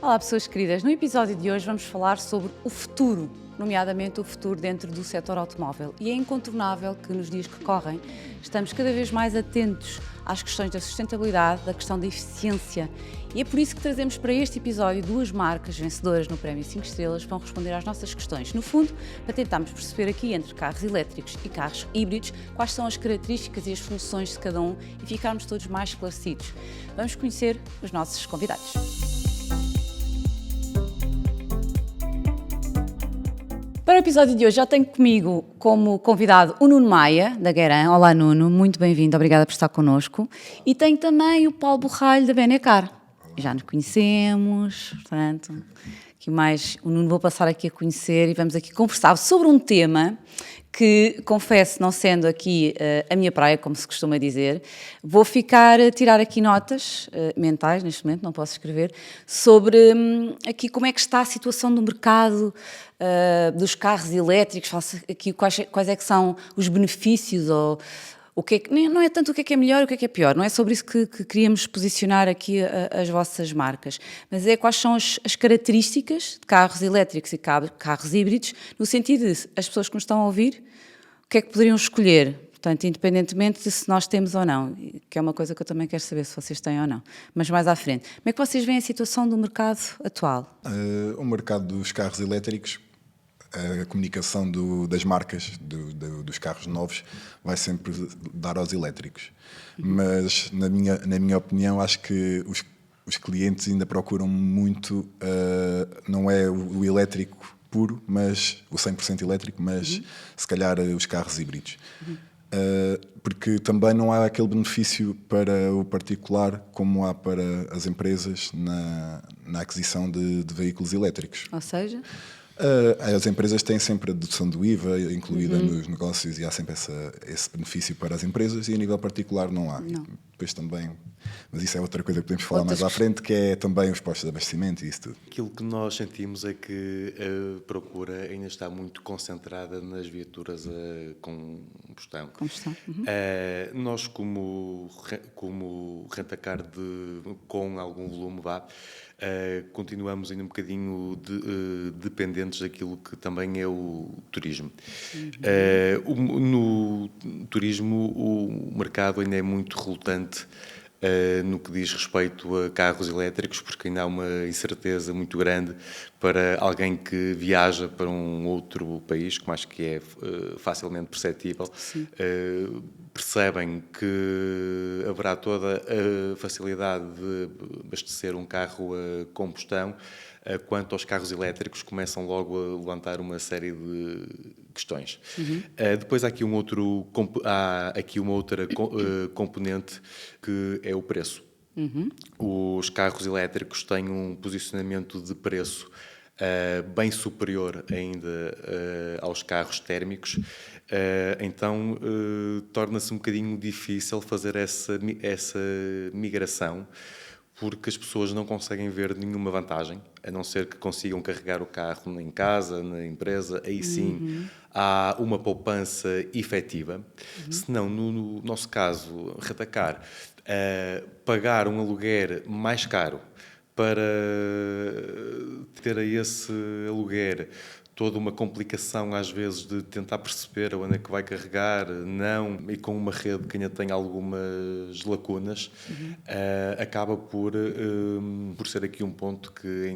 Olá pessoas queridas, no episódio de hoje vamos falar sobre o futuro, nomeadamente o futuro dentro do setor automóvel. E é incontornável que nos dias que correm estamos cada vez mais atentos às questões da sustentabilidade, da questão da eficiência. E é por isso que trazemos para este episódio duas marcas vencedoras no Prémio 5 Estrelas que vão responder às nossas questões. No fundo, para tentarmos perceber aqui entre carros elétricos e carros híbridos quais são as características e as funções de cada um e ficarmos todos mais esclarecidos. Vamos conhecer os nossos convidados. Para o episódio de hoje já tenho comigo como convidado o Nuno Maia, da Guerin. Olá Nuno, muito bem-vindo, obrigada por estar connosco. E tenho também o Paulo Borralho, da Benecar. Já nos conhecemos, portanto, que mais o Nuno vou passar aqui a conhecer e vamos aqui conversar sobre um tema que, confesso, não sendo aqui a minha praia, como se costuma dizer, vou ficar a tirar aqui notas mentais, neste momento, não posso escrever, sobre aqui como é que está a situação do mercado dos carros elétricos, aqui quais é que são os benefícios ou o que é que, não é tanto o que é melhor e o que é pior, não é sobre isso que queríamos posicionar aqui as vossas marcas, mas é quais são as características de carros elétricos e carros híbridos, no sentido de as pessoas que nos estão a ouvir, o que é que poderiam escolher, portanto, independentemente de se nós temos ou não, que é uma coisa que eu também quero saber se vocês têm ou não, mas mais à frente. Como é que vocês veem a situação do mercado atual? O mercado dos carros elétricos, a comunicação das marcas dos carros novos vai sempre dar aos elétricos. Mas, na minha opinião, acho que os clientes ainda procuram muito, não é o elétrico puro, mas o 100% elétrico, mas se calhar os carros híbridos. Porque também não há aquele benefício para o particular como há para as empresas na aquisição de veículos elétricos. Ou seja? As empresas têm sempre a dedução do IVA incluída nos negócios e há sempre esse benefício para as empresas e a nível particular não há. Não. Depois também, mas isso é outra coisa que podemos falar mais à frente, que é também os postos de abastecimento e isso tudo. Aquilo que nós sentimos é que a procura ainda está muito concentrada nas viaturas a combustão. Nós, como rentacar com algum volume, continuamos ainda um bocadinho dependentes daquilo que também é o turismo. No turismo, o mercado ainda é muito relutante no que diz respeito a carros elétricos, porque ainda há uma incerteza muito grande para alguém que viaja para um outro país, como acho que é facilmente perceptível. Percebem que haverá toda a facilidade de abastecer um carro a combustão, quanto aos carros elétricos começam logo a levantar uma série de questões. Depois há aqui uma outra componente que é o preço. Os carros elétricos têm um posicionamento de preço bem superior ainda aos carros térmicos, então torna-se um bocadinho difícil fazer essa migração, porque as pessoas não conseguem ver nenhuma vantagem, a não ser que consigam carregar o carro em casa, na empresa, aí sim há uma poupança efetiva. Senão, no nosso caso, rentacar, pagar um aluguer mais caro para ter a esse aluguer toda uma complicação, às vezes, de tentar perceber onde é que vai carregar, e com uma rede que ainda tem algumas lacunas, acaba por ser aqui um ponto que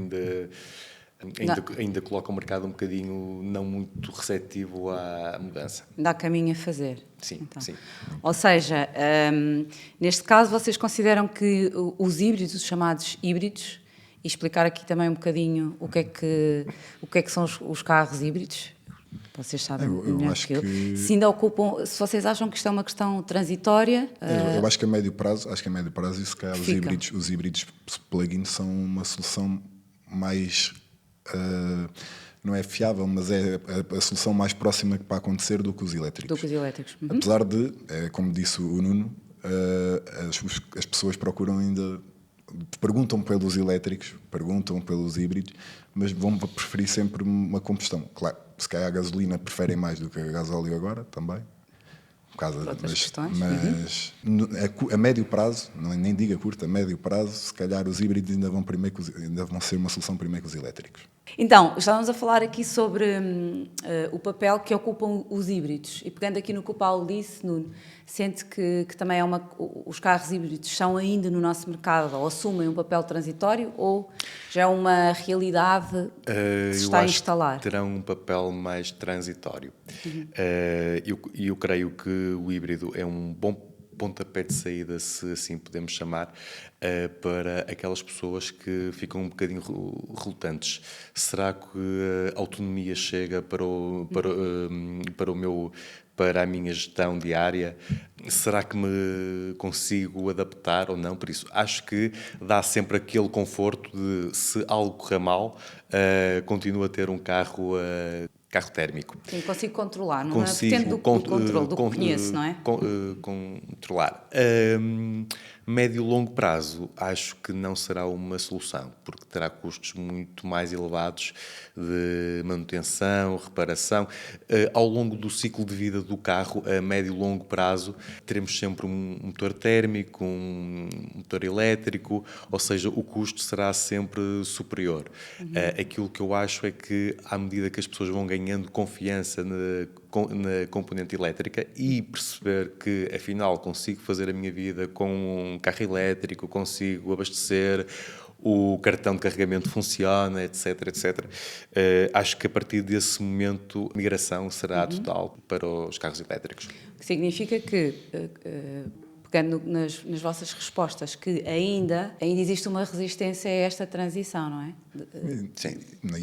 ainda coloca o mercado um bocadinho não muito receptivo à mudança. Dá caminho a fazer. Sim, então. sim. Ou seja, neste caso vocês consideram que os híbridos, os chamados híbridos, e explicar aqui também um bocadinho o que é que são os carros híbridos? Vocês sabem melhor acho que eu. que... Se ainda ocupam, se vocês acham que isto é uma questão transitória... Eu acho que a médio prazo, e se calhar os híbridos plug-in são uma solução mais... não é fiável, mas é a solução mais próxima para acontecer do que os elétricos. Apesar de, como disse o Nuno, as pessoas procuram ainda... Perguntam pelos elétricos, perguntam pelos híbridos, mas vão preferir sempre uma combustão. Claro, se calhar a gasolina preferem mais do que a gasóleo agora, também. por causa, Por outras questões. mas a médio prazo, nem digo a curto, a médio prazo, se calhar os híbridos ainda vão ser uma solução primeiro que os elétricos. Então, estávamos a falar aqui sobre o papel que ocupam os híbridos. E pegando aqui no que o Paulo disse, Nuno, sente que também os carros híbridos são ainda no nosso mercado ou assumem um papel transitório ou já é uma realidade que se está a instalar? Terão um papel mais transitório. Eu creio que o híbrido é um bom pontapé de saída, se assim podemos chamar, para aquelas pessoas que ficam um bocadinho relutantes. Será que a autonomia chega para a minha gestão diária? Será que me consigo adaptar ou não? Por isso, acho que dá sempre aquele conforto de, se algo correr mal, continuo a ter um carro térmico. Sim, consigo controlar, não Consigo é? Depende do controle, do que conheço, não é? Controlar. Médio e longo prazo, acho que não será uma solução, porque terá custos muito mais elevados de manutenção, reparação. Ao longo do ciclo de vida do carro, a médio e longo prazo, teremos sempre um motor térmico, um motor elétrico, ou seja, o custo será sempre superior. Aquilo que eu acho é que, à medida que as pessoas vão ganhando confiança na componente elétrica e perceber que, afinal, consigo fazer a minha vida com um carro elétrico, consigo abastecer, o cartão de carregamento funciona, etc, etc. Acho que a partir desse momento a migração será total para os carros elétricos. O que significa que, pegando nas vossas respostas, que ainda existe uma resistência a esta transição, não é? Sim. Não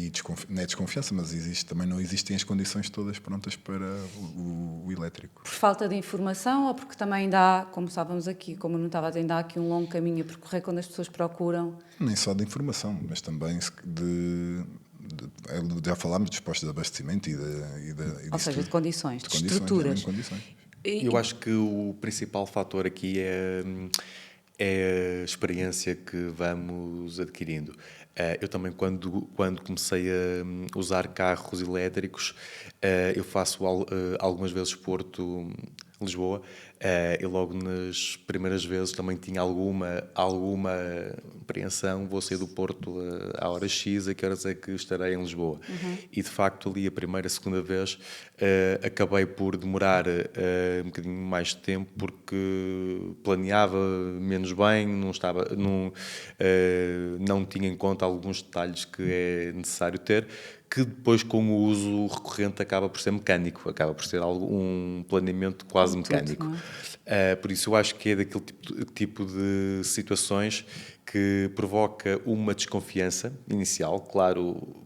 é desconfiança, mas também não existem as condições todas prontas para o elétrico. Por falta de informação ou porque também dá, como estávamos aqui, como não estava a dizer, ainda há aqui um longo caminho a percorrer quando as pessoas procuram? Nem só de informação, mas também já falámos dos postos de abastecimento Ou seja, de condições, de estruturas. estruturas. Eu acho que o principal fator aqui é a experiência que vamos adquirindo. Eu também, quando comecei a usar carros elétricos, eu faço algumas vezes Porto-Lisboa, e logo nas primeiras vezes também tinha alguma apreensão, vou sair do Porto à hora X, a que horas é que estarei em Lisboa. E de facto ali a primeira, segunda vez acabei por demorar um bocadinho mais de tempo porque planeava menos bem, não tinha em conta alguns detalhes que é necessário ter, que depois com o uso recorrente acaba por ser mecânico, acaba por ser um planeamento quase mecânico. Por isso eu acho que é daquele tipo de situações que provoca uma desconfiança inicial, claro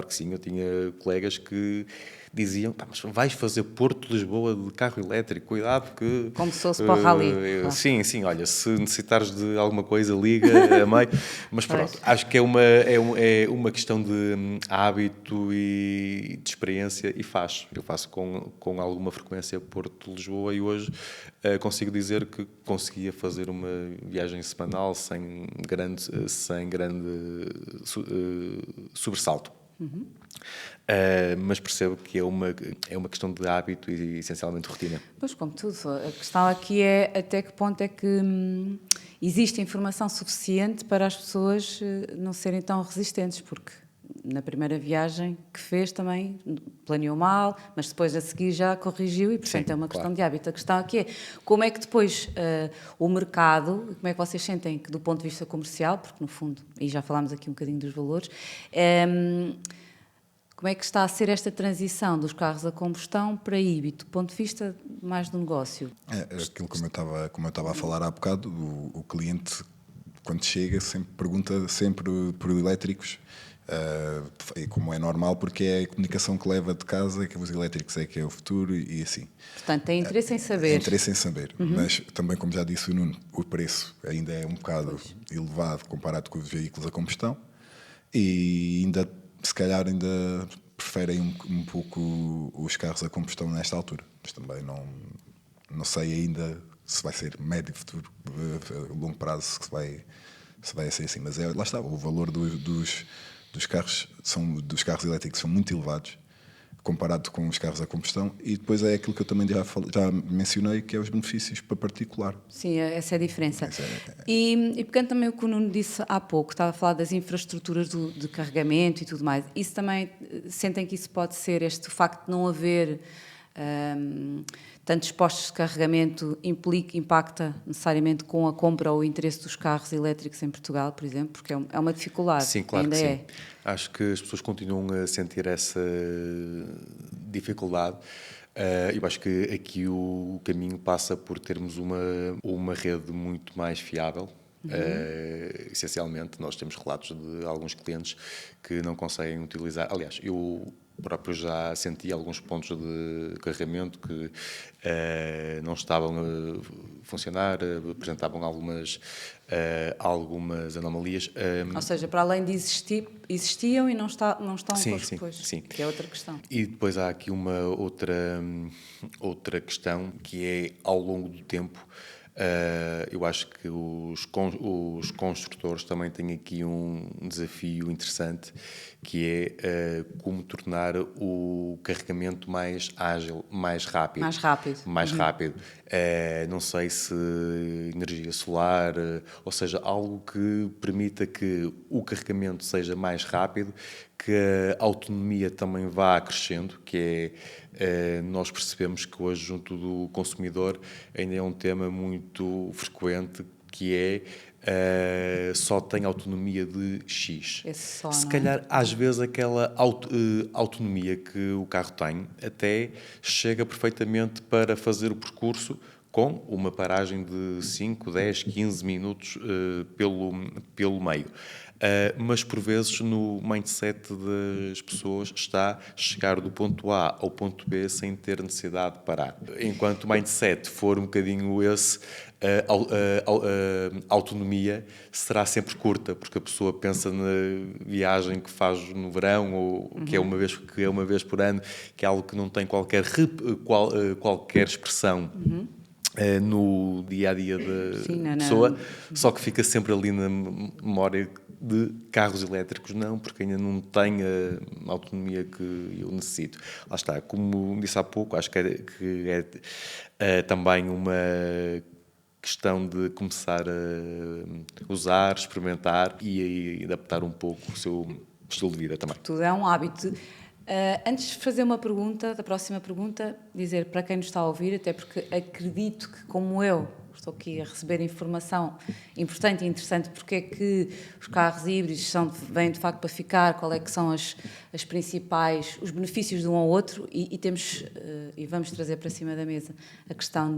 que sim. Eu tinha colegas que diziam, mas vais fazer Porto-Lisboa de carro elétrico, cuidado que... Como se fosse para o rally. Sim, olha, se necessitares de alguma coisa, liga a meio. Mas pronto, acho que é uma questão de hábito e de experiência e eu faço com alguma frequência Porto-Lisboa e hoje consigo dizer que conseguia fazer uma viagem semanal sem grande sobressalto. Mas percebo que é uma questão de hábito e essencialmente rotina. Pois, como tudo, a questão aqui é até que ponto é que existe informação suficiente para as pessoas não serem tão resistentes, porque na primeira viagem que fez também planeou mal, mas depois a seguir já corrigiu e, portanto, sim, é uma questão de hábito. A questão aqui é como é que depois o mercado, como é que vocês sentem que do ponto de vista comercial, porque no fundo, e já falámos aqui um bocadinho dos valores, como é que está a ser esta transição dos carros a combustão para híbrido, do ponto de vista mais do negócio? Aquilo como eu estava a falar há bocado, o cliente, quando chega, sempre pergunta por elétricos, e como é normal, porque é a comunicação que leva de casa, que os elétricos é que é o futuro e assim. Portanto, tem interesse em saber. Interesse em saber, mas também, como já disse o Nuno, o preço ainda é um bocado elevado comparado com os veículos a combustão e se calhar ainda preferem um pouco os carros a combustão nesta altura, mas também não sei ainda se vai ser médio futuro, longo prazo, se vai ser assim, mas lá está, o valor dos carros elétricos são muito elevados, comparado com os carros a combustão, e depois é aquilo que eu também já mencionei, que é os benefícios para particular. Sim, essa é a diferença. E pegando também o que o Nuno disse há pouco, estava a falar das infraestruturas de carregamento e tudo mais, isso também, sentem que isso pode ser, este facto de não haver tantos postos de carregamento impacta necessariamente com a compra ou o interesse dos carros elétricos em Portugal, por exemplo, porque é uma dificuldade. Sim, claro ainda que sim. é. Acho que as pessoas continuam a sentir essa dificuldade. Eu acho que aqui o caminho passa por termos uma rede muito mais fiável. Essencialmente, nós temos relatos de alguns clientes que não conseguem utilizar. Aliás, eu próprio já senti alguns pontos de carregamento que não estavam a funcionar, apresentavam algumas anomalias. Ou seja, para além de existiam e não estão Sim, posto depois, sim. que é outra questão. E depois há aqui uma outra questão que é, ao longo do tempo, eu acho que os construtores também têm aqui um desafio interessante, que é como tornar o carregamento mais ágil, mais rápido. Mais rápido. Não sei se energia solar, ou seja, algo que permita que o carregamento seja mais rápido, que a autonomia também vá crescendo, que nós percebemos que hoje, junto do consumidor, ainda é um tema muito frequente, que só tem autonomia de X. Se calhar, às vezes, aquela autonomia que o carro tem até chega perfeitamente para fazer o percurso com uma paragem de 5, 10, 15 minutos pelo meio. Mas, por vezes, no mindset das pessoas está chegar do ponto A ao ponto B sem ter necessidade de parar. Enquanto o mindset for um bocadinho esse, a autonomia será sempre curta, porque a pessoa pensa na viagem que faz no verão, ou que é uma vez por ano, que é algo que não tem qualquer expressão no dia-a-dia da pessoa, só que fica sempre ali na memória de carros elétricos, não, porque ainda não tem a autonomia que eu necessito. Lá está, como disse há pouco, acho que é também uma questão de começar a usar, experimentar e adaptar um pouco o seu estilo de vida também. Tudo é um hábito. Antes de fazer uma pergunta, da próxima pergunta, dizer para quem nos está a ouvir, até porque acredito que, como eu, estou aqui a receber informação importante e interessante, porque é que os carros híbridos vêm de facto para ficar, qual é que são os principais benefícios de um ao outro, e vamos trazer para cima da mesa a questão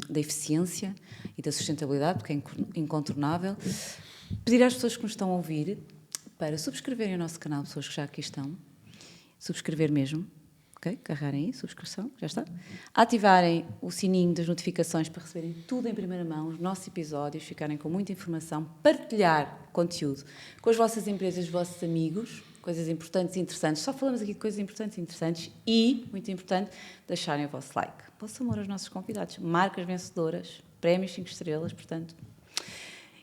da eficiência e da sustentabilidade, porque é incontornável. Pedir às pessoas que nos estão a ouvir para subscreverem o nosso canal, pessoas que já aqui estão, subscrever mesmo, ok? Carregarem aí, subscrição, já está. Ativarem o sininho das notificações para receberem tudo em primeira mão, os nossos episódios, ficarem com muita informação, partilhar conteúdo com as vossas empresas, os vossos amigos, coisas importantes e interessantes. Só falamos aqui de coisas importantes e interessantes e, muito importante, deixarem o vosso like. O vosso amor aos nossos convidados, marcas vencedoras, prémios 5 estrelas, portanto.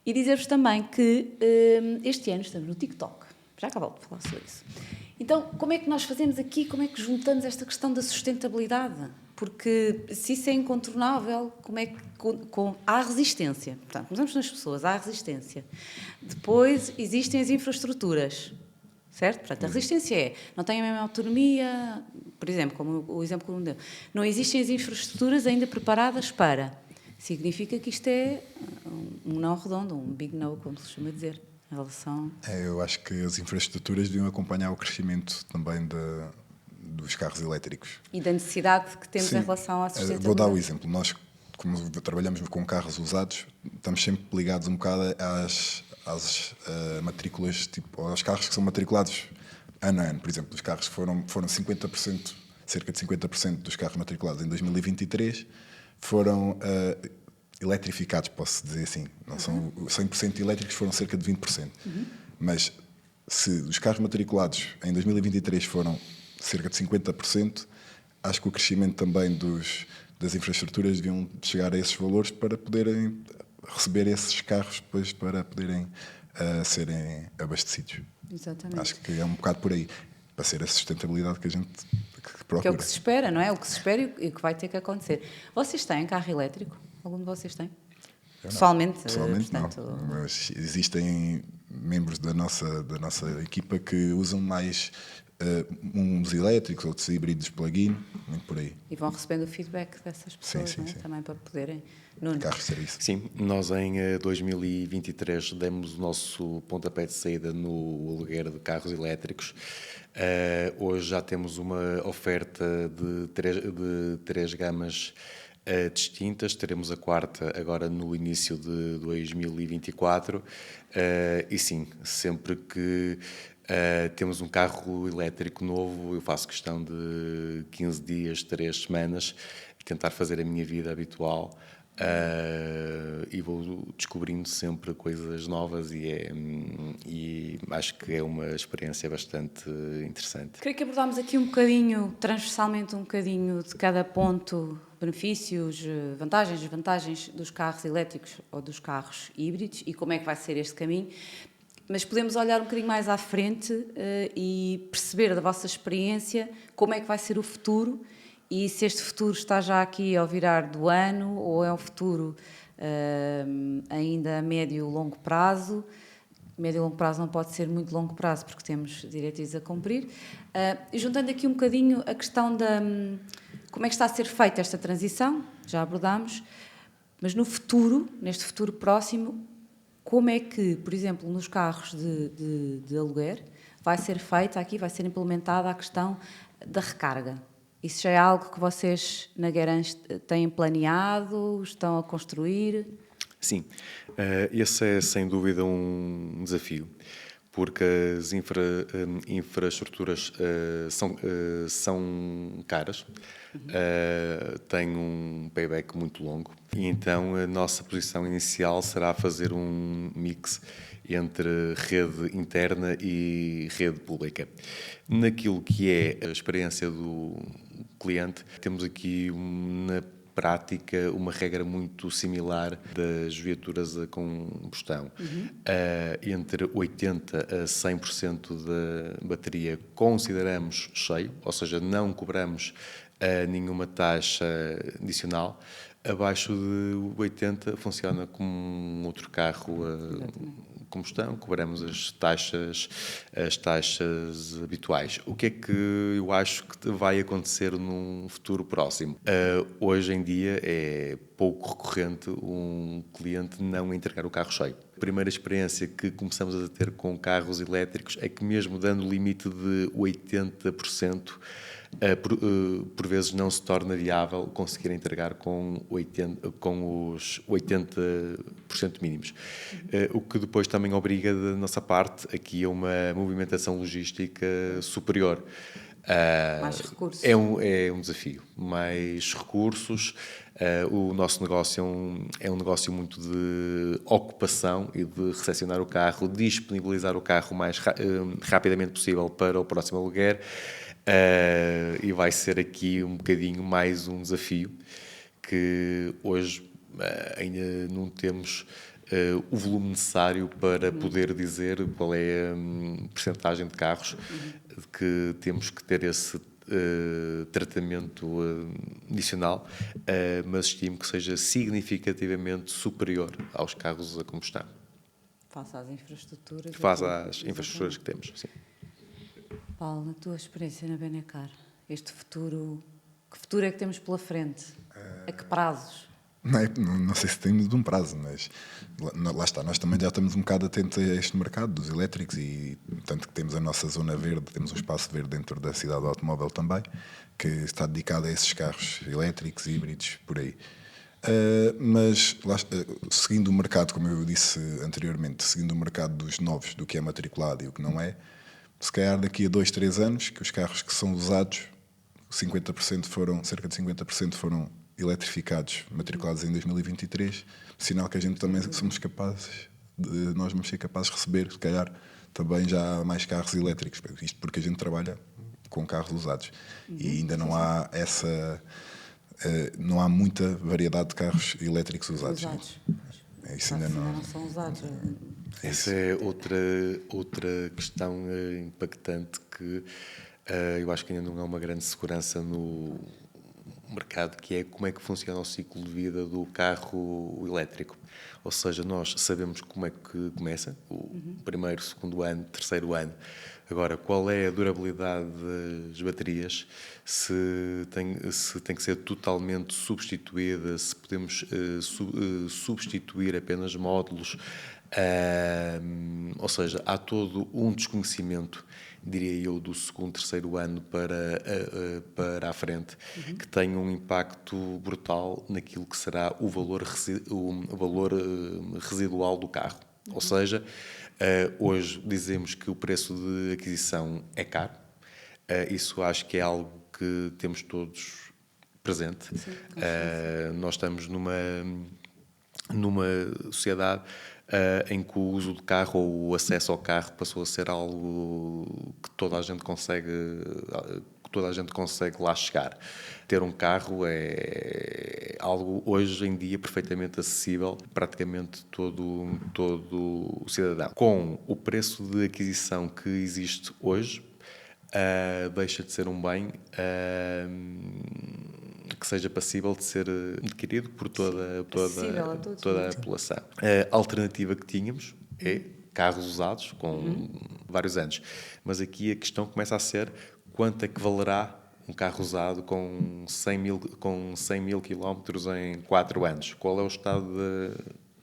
E dizer-vos também que este ano estamos no TikTok. Já acabou de falar sobre isso. Então, como é que nós fazemos aqui, como é que juntamos esta questão da sustentabilidade? Porque se isso é incontornável, como é que há resistência? Portanto, começamos nas pessoas, há resistência. Depois existem as infraestruturas, certo? Portanto, a resistência não tem a mesma autonomia, por exemplo, como o exemplo que eu me deu. Não existem as infraestruturas ainda preparadas para. Significa que isto é um não redondo, um big no, como se costuma dizer. Em relação... Eu acho que as infraestruturas deviam acompanhar o crescimento também dos carros elétricos. E da necessidade que temos. Sim, em relação à sustentabilidade. Vou dar o exemplo. Nós, como trabalhamos com carros usados, estamos sempre ligados um bocado às matrículas, tipo, aos carros que são matriculados ano a ano. Por exemplo, os carros foram 50%, cerca de 50% dos carros matriculados em 2023 foram... eletrificados, posso dizer assim. Não são 100% elétricos, foram cerca de 20%. Mas se os carros matriculados em 2023 foram cerca de 50%, acho que o crescimento também das infraestruturas deviam chegar a esses valores para poderem receber esses carros depois para poderem serem abastecidos. Exatamente. Acho que é um bocado por aí, para ser a sustentabilidade que a gente que Que é o procura. que se espera, não é? O que se espera e o que vai ter que acontecer. Vocês têm carro elétrico? Algum de vocês tem? Eu não. Pessoalmente, Pessoalmente portanto... não, mas existem membros da nossa equipa que usam mais uns elétricos, outros híbridos plug-in, muito por aí. E vão recebendo o feedback dessas pessoas, Sim, não é? sim. Também para poderem... Nuno, Carros de serviço. Sim, nós em 2023 demos o nosso pontapé de saída no aluguer de carros elétricos. Hoje já temos uma oferta de três gamas distintas. Teremos a quarta agora no início de 2024. E sim, sempre que temos um carro elétrico novo, eu faço questão de 15 dias, 3 semanas, tentar fazer a minha vida habitual. E vou descobrindo sempre coisas novas e acho que é uma experiência bastante interessante. queria que abordámos aqui um bocadinho, transversalmente um bocadinho de cada ponto, benefícios, vantagens, desvantagens dos carros elétricos ou dos carros híbridos e como é que vai ser este caminho. Mas podemos olhar um bocadinho mais à frente e perceber da vossa experiência como é que vai ser o futuro e se este futuro está já aqui ao virar do ano ou é um futuro ainda a médio e longo prazo. Médio e longo prazo não pode ser muito longo prazo porque temos diretrizes a cumprir. E juntando aqui um bocadinho a questão da como é que está a ser feita esta transição, já abordámos, mas no futuro, neste futuro próximo, como é que, por exemplo, nos carros de aluguer, vai ser feita aqui, vai ser implementada a questão da recarga? Isso já é algo que vocês na Guerães têm planeado, estão a construir? Sim, esse é sem dúvida um desafio, porque as infraestruturas são caras, têm um payback muito longo, e então a nossa posição inicial será fazer um mix entre rede interna e rede pública. Naquilo que é a experiência do cliente, temos aqui na prática uma regra muito similar das viaturas a combustão. Entre 80% a 100% da bateria consideramos cheio, ou seja, não cobramos nenhuma taxa adicional. Abaixo de 80% funciona como um outro carro a combustão, cobramos as taxas habituais. O que é que eu acho que vai acontecer num futuro próximo? Hoje em dia é pouco recorrente um cliente não entregar o carro cheio. A primeira experiência que começamos a ter com carros elétricos é que mesmo dando o limite de 80%, por vezes não se torna viável conseguir entregar com os 80% mínimos. O que depois também obriga da nossa parte aqui a uma movimentação logística superior. Mais recursos. É um desafio. Mais recursos. O nosso negócio é um negócio muito de ocupação e de recepcionar o carro, disponibilizar o carro o mais rapidamente possível para o próximo aluguer. E vai ser aqui um bocadinho mais um desafio que hoje ainda não temos o volume necessário para poder dizer qual é a percentagem de carros que temos que ter esse tratamento adicional, mas estimo que seja significativamente superior aos carros a combustão. Face às infraestruturas. Face às infraestruturas que temos, sim. Paulo, na tua experiência na Benecar, este futuro, que futuro é que temos pela frente? A que prazos? Não sei se temos um prazo, mas lá está, nós também já estamos um bocado atentos a este mercado dos elétricos e tanto que temos a nossa zona verde, temos um espaço verde dentro da cidade do automóvel também, que está dedicado a esses carros elétricos, híbridos, por aí. Mas seguindo o mercado, como eu disse anteriormente, seguindo o mercado dos novos, do que é matriculado e o que não é, se calhar daqui a 2, 3 anos, que os carros que são usados, cerca de 50% foram eletrificados, matriculados em 2023, sinal que a gente também somos capazes nós vamos ser capazes de receber, se calhar, também já mais carros elétricos, isto porque a gente trabalha com carros usados e ainda não há não há muita variedade de carros elétricos usados. Isso ainda não são usados. Essa é outra questão impactante que Eu acho que ainda não há uma grande segurança no mercado, que é como é que funciona o ciclo de vida do carro elétrico. Ou seja, nós sabemos como é que começa, o primeiro, segundo ano, terceiro ano. Agora, qual é a durabilidade das baterias, se tem que ser totalmente substituída, se podemos substituir apenas módulos. Ou seja, há todo um desconhecimento, diria eu, do segundo, terceiro ano para a frente, que tem um impacto brutal naquilo que será o valor residual do carro. Ou seja, hoje dizemos que o preço de aquisição é caro. Isso acho que é algo que temos todos presente. Sim, Nós estamos numa sociedade em que o uso do carro ou o acesso ao carro passou a ser algo que toda a gente consegue lá chegar. Ter um carro é algo hoje em dia perfeitamente acessível praticamente todo o cidadão. Com o preço de aquisição que existe hoje, deixa de ser um bem que seja passível de ser adquirido por toda a população. A alternativa que tínhamos é carros usados com vários anos. Mas aqui a questão começa a ser quanto é que valerá um carro usado com 100 mil quilómetros em 4 anos? Qual é o estado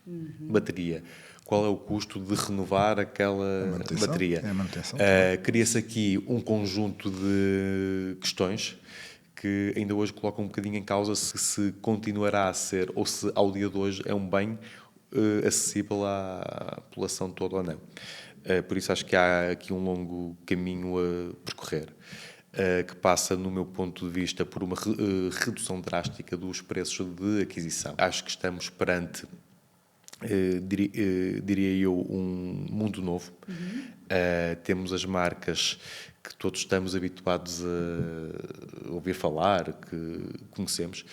de bateria? Qual é o custo de renovar aquela bateria? É a manutenção. Cria-se aqui um conjunto de questões que ainda hoje colocam um bocadinho em causa se continuará a ser, ou se ao dia de hoje é um bem acessível à população toda ou não. Por isso acho que há aqui um longo caminho a percorrer, que passa, no meu ponto de vista, por uma redução drástica dos preços de aquisição. Acho que estamos perante, diria eu, um mundo novo. Temos as marcas que todos estamos habituados a ouvir falar, que conhecemos,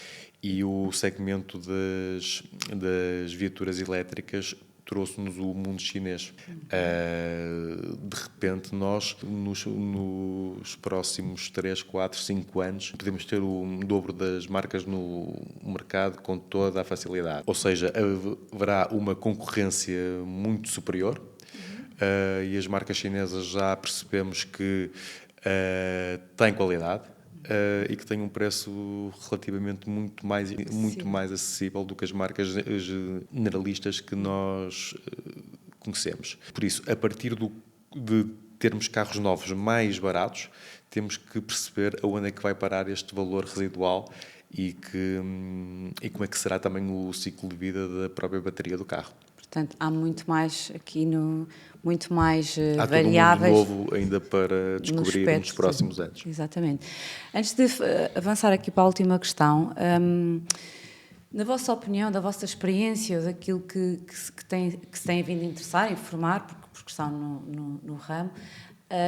e o segmento das viaturas elétricas trouxe-nos o mundo chinês. De repente, nós, nos próximos 3, 4, 5 anos, podemos ter o dobro das marcas no mercado com toda a facilidade. Ou seja, haverá uma concorrência muito superior. E as marcas chinesas já percebemos que têm qualidade e que têm um preço relativamente muito mais acessível do que as marcas generalistas que nós conhecemos. Por isso, a partir de termos carros novos mais baratos, temos que perceber aonde é que vai parar este valor residual e como é que será também o ciclo de vida da própria bateria do carro. Portanto, há muito mais aqui muito mais há variáveis. Há todo um mundo novo ainda para descobrir nos próximos anos. Exatamente. Antes de avançar aqui para a última questão, na vossa opinião, da vossa experiência, daquilo que se tem vindo a interessar, informar, porque estão no ramo,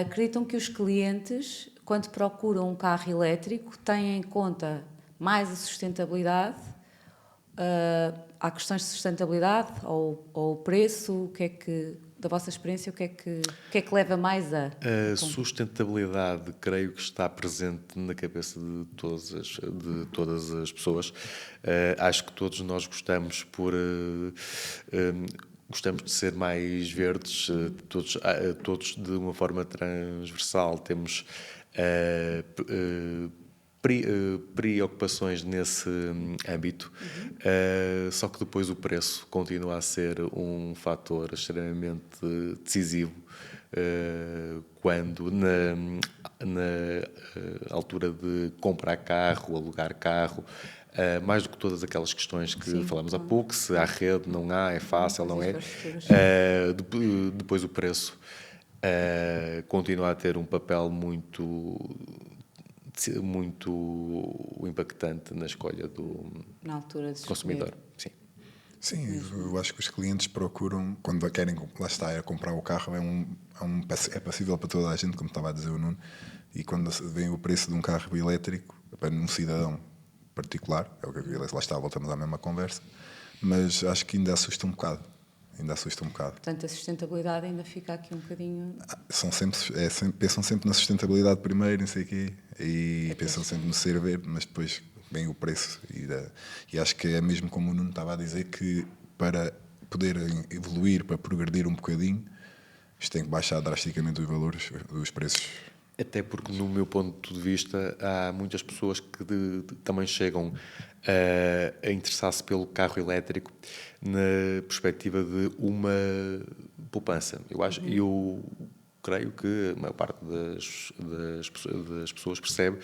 acreditam que os clientes, quando procuram um carro elétrico, têm em conta mais a sustentabilidade? Há questões de sustentabilidade ou o preço? O que é que, da vossa experiência, o que é que leva mais a... A sustentabilidade, creio que está presente na cabeça de todas as pessoas. Acho que todos nós gostamos gostamos de ser mais verdes, todos de uma forma transversal temos preocupações nesse âmbito, só que depois o preço continua a ser um fator extremamente decisivo quando na altura de comprar carro, alugar carro, mais do que todas aquelas questões que falamos há pouco, se há rede, não há, é fácil, não é? Depois o preço continua a ter um papel muito impactante na escolha na altura de consumidor. Sim, eu acho que os clientes procuram, quando querem, lá está, é comprar o carro, é passível para toda a gente, como estava a dizer o Nuno, e quando vem o preço de um carro elétrico, para um cidadão particular, lá está, voltamos à mesma conversa, mas acho que ainda assusta um bocado. ainda assusta um bocado. Portanto, a sustentabilidade ainda fica aqui um bocadinho... Pensam sempre na sustentabilidade primeiro, não sei o quê, e pensam sempre no ser verde, mas depois vem o preço. E acho que é mesmo como o Nuno estava a dizer, que para poder evoluir, para progredir um bocadinho, isto tem que baixar drasticamente os valores, os preços. Até porque, no meu ponto de vista, há muitas pessoas que também chegam a interessar-se pelo carro elétrico na perspectiva de uma poupança. Eu creio que a maior parte das pessoas percebe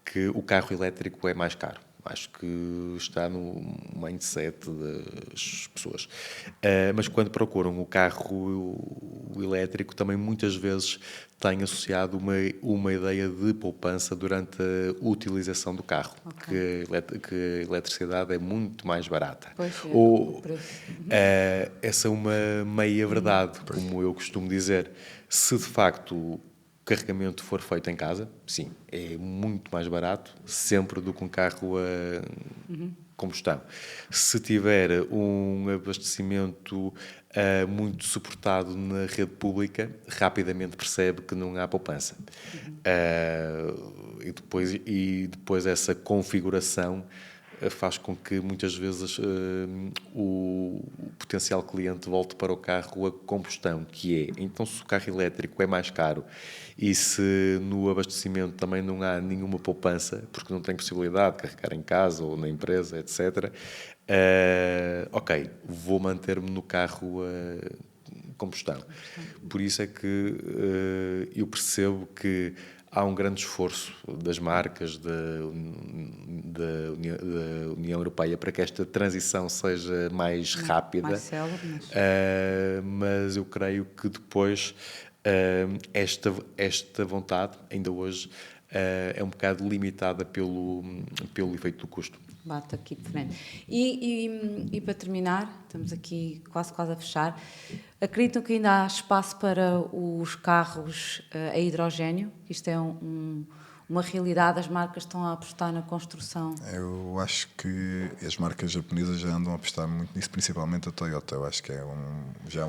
que o carro elétrico é mais caro. Acho que está no mindset das pessoas. Mas quando procuram o carro elétrico, também muitas vezes têm associado uma ideia de poupança durante a utilização do carro, que a eletricidade é muito mais barata. Pois é, Ou essa é uma meia-verdade, como eu costumo dizer. Se de facto o carregamento for feito em casa, sim, é muito mais barato sempre do que um carro a combustão. Se tiver um abastecimento muito suportado na rede pública, rapidamente percebe que não há poupança. E depois essa configuração faz com que muitas vezes o potencial cliente volte para o carro a combustão, que é, então se o carro elétrico é mais caro e se no abastecimento também não há nenhuma poupança, porque não tem possibilidade de carregar em casa ou na empresa, etc., ok, vou manter-me no carro a combustão. Por isso é que eu percebo que há um grande esforço das marcas da União Europeia para que esta transição seja mais rápida. Mais célebre, Mas eu creio que depois esta vontade, ainda hoje, é um bocado limitada pelo efeito do custo. Bate aqui de frente. E para terminar, estamos aqui quase a fechar, acreditam que ainda há espaço para os carros a hidrogénio? Isto é uma realidade, as marcas estão a apostar na construção? Eu acho que as marcas japonesas já andam a apostar muito nisso, principalmente a Toyota. Eu acho que é já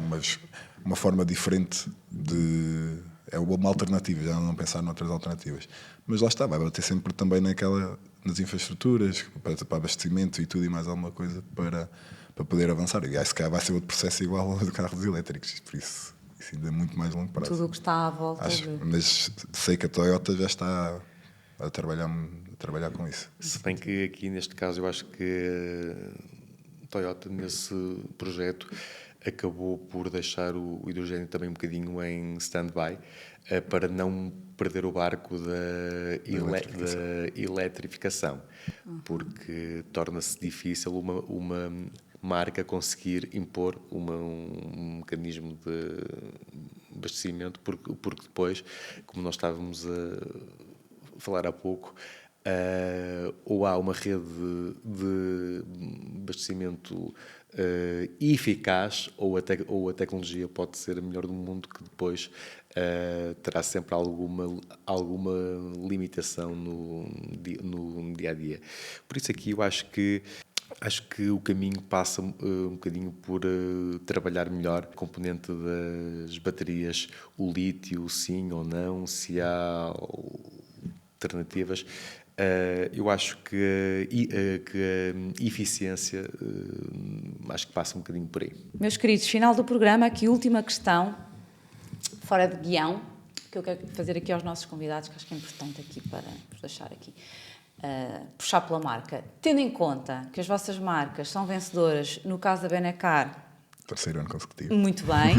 uma forma diferente de... É uma alternativa, já não pensar noutras alternativas. Mas lá está, vai bater sempre também nas infraestruturas, para abastecimento e tudo e mais alguma coisa para poder avançar. E acho que vai ser outro processo igual aos carros elétricos, por isso ainda é muito mais longo prazo. Tudo o que está à volta. Mas sei que a Toyota já está a trabalhar com isso. Se bem que aqui neste caso eu acho que a Toyota nesse projeto acabou por deixar o hidrogênio também um bocadinho em stand-by para não perder o barco da eletrificação, porque torna-se difícil uma marca conseguir impor um mecanismo de abastecimento, porque depois, como nós estávamos a falar há pouco, ou há uma rede de abastecimento eficaz, ou a tecnologia pode ser a melhor do mundo, que depois terá sempre alguma limitação no dia a dia. Por isso aqui eu acho que o caminho passa um bocadinho por trabalhar melhor a componente das baterias, o lítio, sim ou não, se há alternativas. Eu acho que a eficiência acho que passa um bocadinho por aí. Meus queridos, final do programa, aqui última questão, fora de guião, que eu quero fazer aqui aos nossos convidados, que acho que é importante aqui para vos deixar aqui. Puxar pela marca. Tendo em conta que as vossas marcas são vencedoras, no caso da Benecar, terceiro ano consecutivo. Muito bem.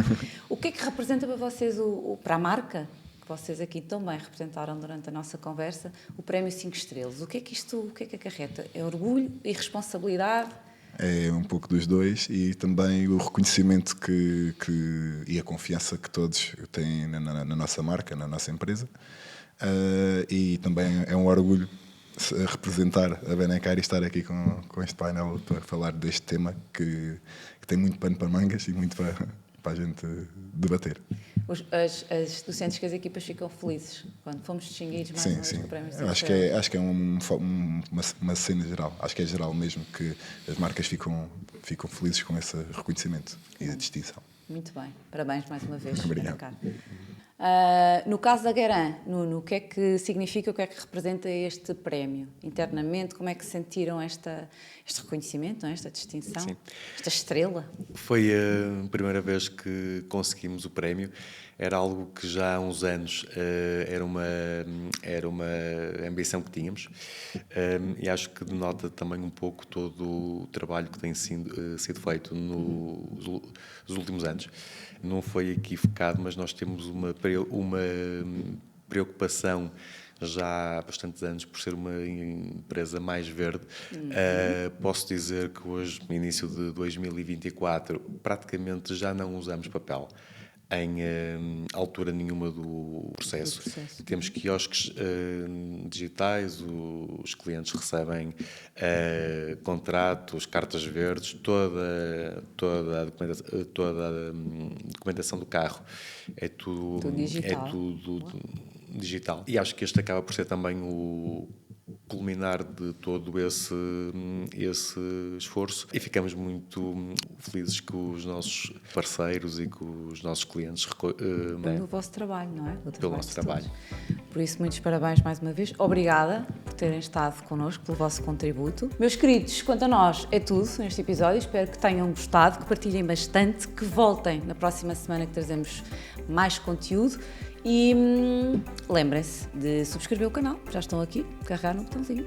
O que é que representa para vocês, para a marca, que vocês aqui também representaram durante a nossa conversa, o Prémio 5 Estrelas? O que é que acarreta? É orgulho e responsabilidade? É um pouco dos dois, e também o reconhecimento e a confiança que todos têm na nossa marca, na nossa empresa. E também é um orgulho representar a Benecar e estar aqui com este painel para falar deste tema que tem muito pano para mangas e muito para a gente debater. Tu sentes que as equipas ficam felizes quando fomos distinguidos mais uma vez com o prémio? Eu acho que é uma cena geral. Acho que é geral mesmo que as marcas ficam felizes com esse reconhecimento e a distinção. Muito bem. Parabéns mais uma vez. Obrigado. No caso da Guerin, Nuno, o que é que significa, o que é que representa este prémio? Internamente, como é que sentiram este reconhecimento, não é? Esta distinção, Sim. esta estrela? Foi a primeira vez que conseguimos o prémio. Era algo que já há uns anos era uma ambição que tínhamos, e acho que denota também um pouco todo o trabalho que tem sido feito nos últimos anos. Não foi equivocado, mas nós temos uma preocupação já há bastantes anos por ser uma empresa mais verde. Posso dizer que hoje, no início de 2024, praticamente já não usamos papel em altura nenhuma do processo. Temos quiosques digitais, os clientes recebem contratos, cartas verdes, toda a documentação do carro é tudo digital. E acho que este acaba por ser também o culminar de todo esse esforço, e ficamos muito felizes que os nossos parceiros e que os nossos clientes Pelo vosso trabalho, não é? Pelo nosso trabalho. Por isso, muitos parabéns mais uma vez. Obrigada por terem estado connosco, pelo vosso contributo. Meus queridos, quanto a nós, é tudo neste episódio. Espero que tenham gostado, que partilhem bastante, que voltem na próxima semana, que trazemos mais conteúdo. E lembrem-se de subscrever o canal, já estão aqui, carregar no botãozinho,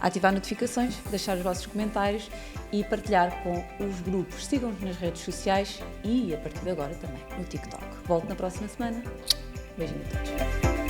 ativar notificações, deixar os vossos comentários e partilhar com os grupos. Sigam-nos nas redes sociais e, a partir de agora, também no TikTok. Volto na próxima semana. Beijinho a todos.